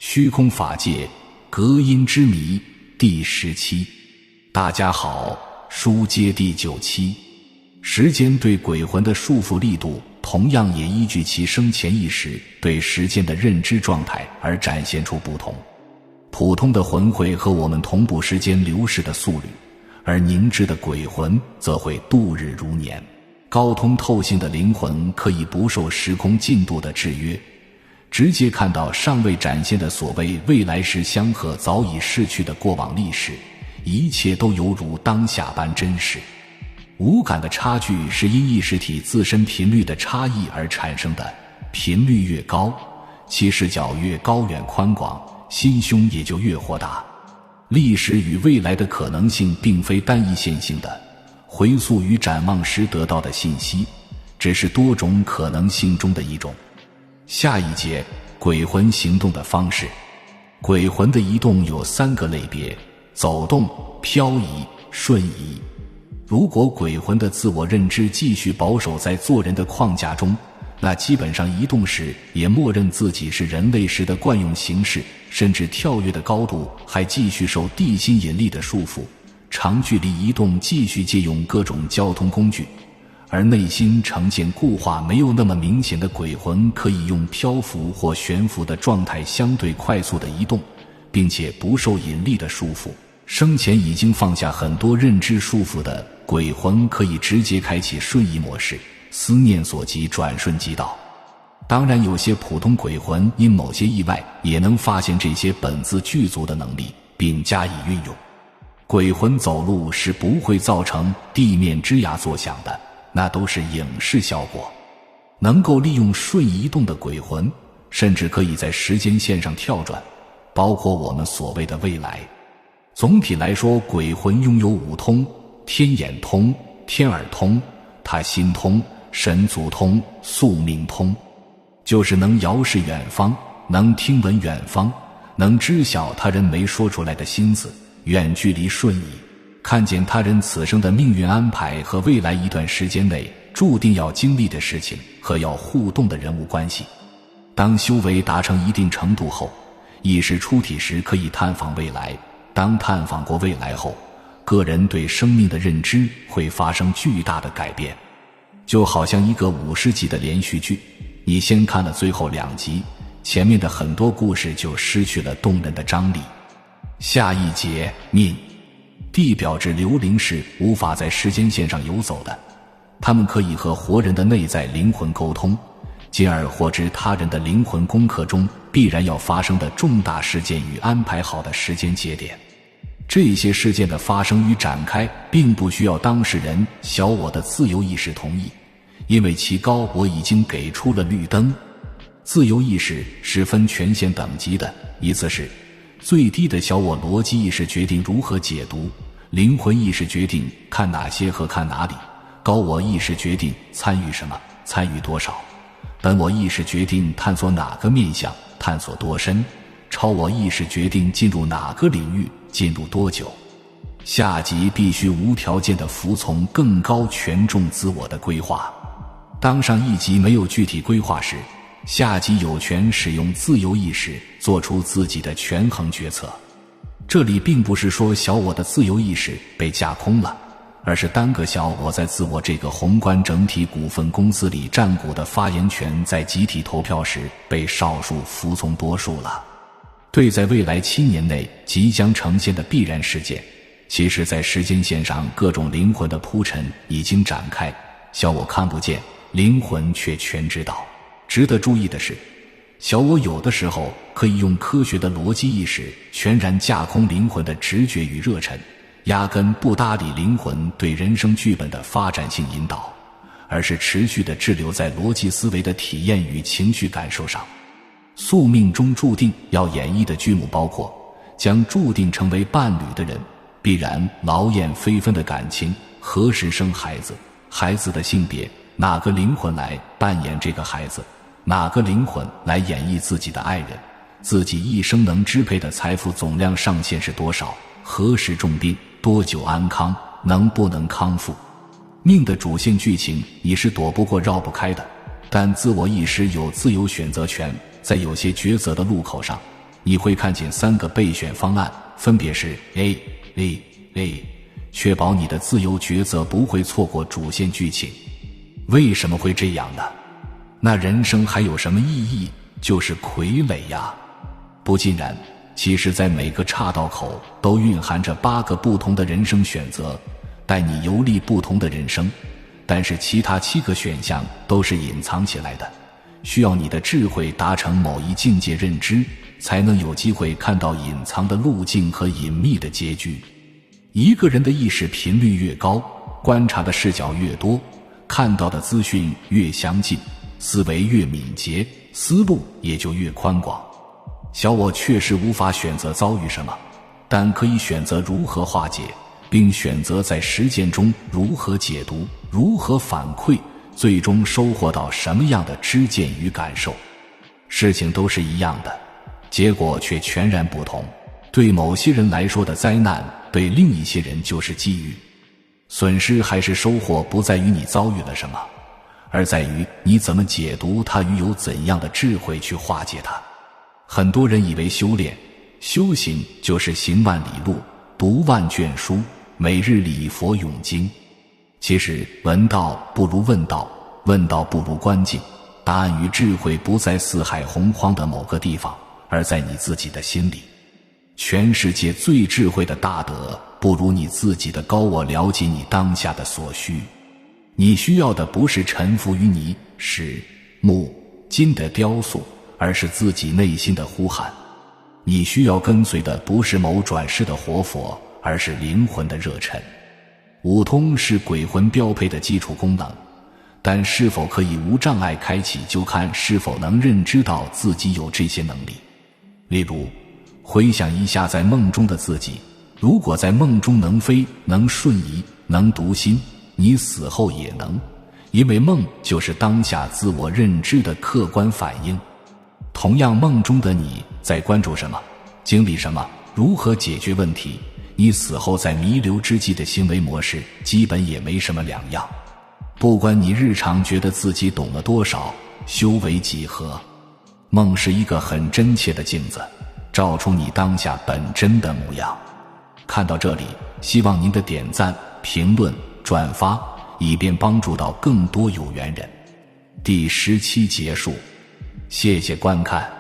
虚空法界隔音之谜第17。大家好，书接第9期。时间对鬼魂的束缚力度同样也依据其生前意识对时间的认知状态而展现出不同。普通的魂会和我们同步时间流逝的速率，而凝滞的鬼魂则会度日如年。高通透性的灵魂可以不受时空进度的制约，直接看到尚未展现的所谓未来时相和早已逝去的过往历史，一切都犹如当下般真实。无感的差距是因意识体自身频率的差异而产生的，频率越高，其视角越高远宽广，心胸也就越豁达。历史与未来的可能性并非单一线性的，回溯与展望时得到的信息只是多种可能性中的一种。下一节，鬼魂行动的方式。鬼魂的移动有3个类别：走动、漂移、瞬移。如果鬼魂的自我认知继续保守在做人的框架中，那基本上移动时也默认自己是人类时的惯用形式，甚至跳跃的高度还继续受地心引力的束缚，长距离移动继续借用各种交通工具，而内心呈现固化没有那么明显的鬼魂可以用漂浮或悬浮的状态相对快速的移动，并且不受引力的束缚。生前已经放下很多认知束缚的鬼魂可以直接开启瞬移模式，思念所及转瞬即到。当然有些普通鬼魂因某些意外也能发现这些本自具足的能力并加以运用。鬼魂走路是不会造成地面吱呀作响的，那都是影视效果。能够利用瞬移动的鬼魂甚至可以在时间线上跳转，包括我们所谓的未来。总体来说，鬼魂拥有5通：天眼通、天耳通、他心通、神足通、宿命通，就是能遥视远方，能听闻远方，能知晓他人没说出来的心思，远距离瞬移，看见他人此生的命运安排和未来一段时间内注定要经历的事情和要互动的人物关系。当修为达成一定程度后，意识出体时可以探访未来，当探访过未来后，个人对生命的认知会发生巨大的改变。就好像一个50集的连续剧，你先看了最后2集，前面的很多故事就失去了动人的张力。下一节，命。地表之流灵是无法在时间线上游走的，他们可以和活人的内在灵魂沟通，进而获知他人的灵魂功课中必然要发生的重大事件与安排好的时间节点。这些事件的发生与展开并不需要当事人小我的自由意识同意，因为其高我已经给出了绿灯。自由意识是分权限等级的，依次是最低的小我逻辑意识决定如何解读，灵魂意识决定看哪些和看哪里，高我意识决定参与什么，参与多少，本我意识决定探索哪个面向，探索多深，超我意识决定进入哪个领域，进入多久。下级必须无条件地服从更高权重自我的规划。当上一级没有具体规划时，下级有权使用自由意识做出自己的权衡决策。这里并不是说小我的自由意识被架空了，而是单个小我在自我这个宏观整体股份公司里占股的发言权在集体投票时被少数服从多数了。对在未来7年内即将呈现的必然事件，其实在时间线上各种灵魂的铺陈已经展开，小我看不见，灵魂却全知道。值得注意的是，小我有的时候可以用科学的逻辑意识全然架空灵魂的直觉与热忱，压根不搭理灵魂对人生剧本的发展性引导，而是持续地滞留在逻辑思维的体验与情绪感受上。宿命中注定要演绎的剧目包括将注定成为伴侣的人，必然劳燕非分的感情，何时生孩子，孩子的性别，哪个灵魂来扮演这个孩子，哪个灵魂来演绎自己的爱人，自己一生能支配的财富总量上限是多少，何时重病，多久安康，能不能康复。命的主线剧情你是躲不过绕不开的，但自我意识有自由选择权，在有些抉择的路口上，你会看见3个备选方案，分别是 A， 确保你的自由抉择不会错过主线剧情。为什么会这样呢？那人生还有什么意义？就是傀儡呀。不尽然，其实在每个岔道口都蕴含着8个不同的人生选择，带你游历不同的人生，但是其他7个选项都是隐藏起来的，需要你的智慧达成某一境界认知，才能有机会看到隐藏的路径和隐秘的结局。一个人的意识频率越高，观察的视角越多，看到的资讯越相近，思维越敏捷，思路也就越宽广。小我确实无法选择遭遇什么，但可以选择如何化解，并选择在实践中如何解读，如何反馈，最终收获到什么样的知见与感受。事情都是一样的，结果却全然不同。对某些人来说的灾难，对另一些人就是机遇。损失还是收获不在于你遭遇了什么，而在于你怎么解读它与有怎样的智慧去化解它。很多人以为修炼、修行就是行万里路，读万卷书，每日礼佛咏经。其实闻道不如问道，问道不如观境。答案与智慧不在四海洪荒的某个地方，而在你自己的心里。全世界最智慧的大德，不如你自己的高我了解你当下的所需。你需要的不是臣服于泥、石、木、金的雕塑，而是自己内心的呼喊。你需要跟随的不是某转世的活佛，而是灵魂的热忱。五通是鬼魂标配的基础功能，但是否可以无障碍开启，就看是否能认知到自己有这些能力。例如，回想一下在梦中的自己，如果在梦中能飞、能瞬移、能读心，你死后也能，因为梦就是当下自我认知的客观反应。同样，梦中的你在关注什么，经历什么，如何解决问题，你死后在弥留之际的行为模式基本也没什么两样。不管你日常觉得自己懂了多少，修为几何，梦是一个很真切的镜子，照出你当下本真的模样。看到这里，希望您的点赞、评论、转发，以便帮助到更多有缘人。第17结束，谢谢观看。